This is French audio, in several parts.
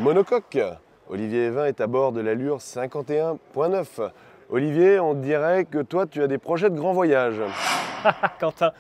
Monocoque. Olivier Evin est à bord de l'Allure 51.9. Olivier, on dirait que toi, tu as des projets de grand voyage. Quentin,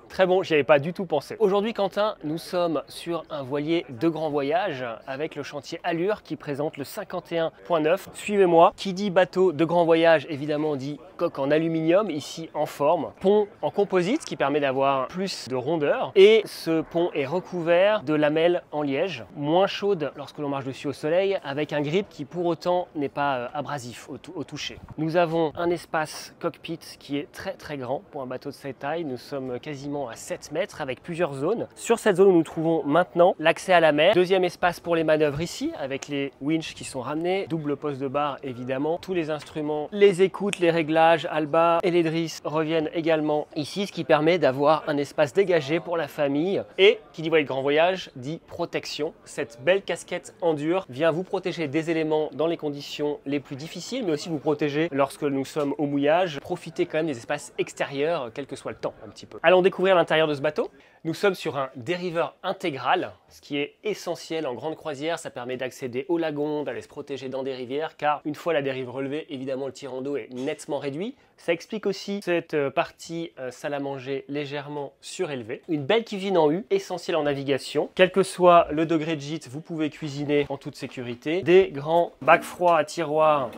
très bon, j'y avais pas du tout pensé. Aujourd'hui, Quentin, nous sommes sur un voilier de grand voyage avec le chantier Allure qui présente le 51.9. Suivez-moi. Qui dit bateau de grand voyage, évidemment, dit coque en aluminium, ici en forme. Pont en composite, ce qui permet d'avoir plus de rondeur. Et ce pont est recouvert de lamelles en liège, moins chaudes lorsque l'on marche dessus au soleil, avec un grip qui pour autant n'est pas abrasif au toucher. Nous avons un espace cockpit qui est très grand pour un bateau de cette taille. Nous sommes quasiment à 7 mètres avec plusieurs zones. Sur cette zone où nous trouvons maintenant l'accès à la mer. Deuxième espace pour les manœuvres ici avec les winches qui sont ramenés. Double poste de barre évidemment. Tous les instruments, les écoutes, les réglages, Alba et les drisses reviennent également ici, ce qui permet d'avoir un espace dégagé pour la famille. Et qui dit voilier de grand voyage dit protection. Cette belle casquette en dur vient vous protéger des éléments dans les conditions les plus difficiles, mais aussi vous protéger lorsque nous sommes au mouillage. Profitez quand même des espaces extérieurs, quel que soit le temps un petit peu. Allons découvrir l'intérieur de ce bateau. Nous sommes sur un dériveur intégral, ce qui est essentiel en grande croisière. Ça permet d'accéder au lagon, d'aller se protéger dans des rivières, car une fois la dérive relevée, évidemment le tirant d'eau est nettement réduit. Ça explique aussi cette partie salle à manger légèrement surélevée. Une belle cuisine en U, essentielle en navigation. Quel que soit le degré de gîte, vous pouvez cuisiner en toute sécurité. Des grands bacs froids à tiroirs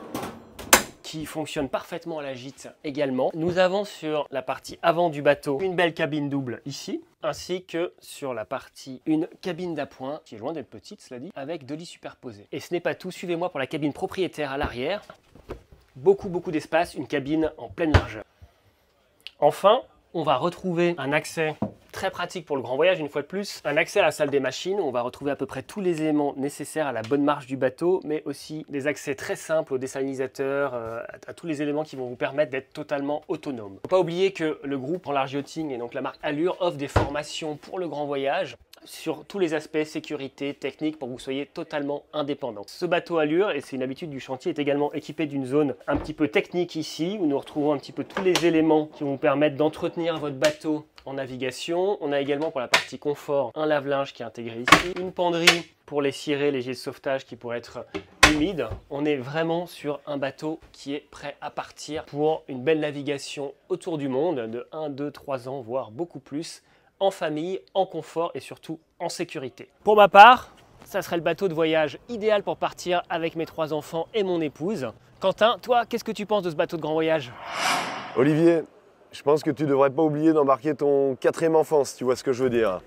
qui fonctionne parfaitement à la gîte également. Nous avons sur la partie avant du bateau une belle cabine double ici, ainsi que sur la partie une cabine d'appoint, qui est loin d'être petite cela dit, avec 2 lits superposés. Et ce n'est pas tout, suivez-moi pour la cabine propriétaire à l'arrière. Beaucoup d'espace, une cabine en pleine largeur. Enfin, on va retrouver un accès très pratique pour le grand voyage, une fois de plus, un accès à la salle des machines où on va retrouver à peu près tous les éléments nécessaires à la bonne marche du bateau, mais aussi des accès très simples au désalinisateur, à tous les éléments qui vont vous permettre d'être totalement autonome. Il ne faut pas oublier que le groupe en large yachting et donc la marque Allure offre des formations pour le grand voyage sur tous les aspects sécurité, technique, pour que vous soyez totalement indépendant. Ce bateau Allure, et c'est une habitude du chantier, est également équipé d'une zone un petit peu technique ici, où nous retrouvons un petit peu tous les éléments qui vont vous permettre d'entretenir votre bateau en navigation. On a également pour la partie confort un lave-linge qui est intégré ici, une penderie pour les cirés, les gilets de sauvetage qui pourraient être humides. On est vraiment sur un bateau qui est prêt à partir pour une belle navigation autour du monde de 1, 2, 3 ans, voire beaucoup plus, en famille, en confort et surtout en sécurité. Pour ma part, ça serait le bateau de voyage idéal pour partir avec mes 3 enfants et mon épouse. Quentin, toi, qu'est-ce que tu penses de ce bateau de grand voyage? Olivier, je pense que tu devrais pas oublier d'embarquer ton 4e enfant, si tu vois ce que je veux dire.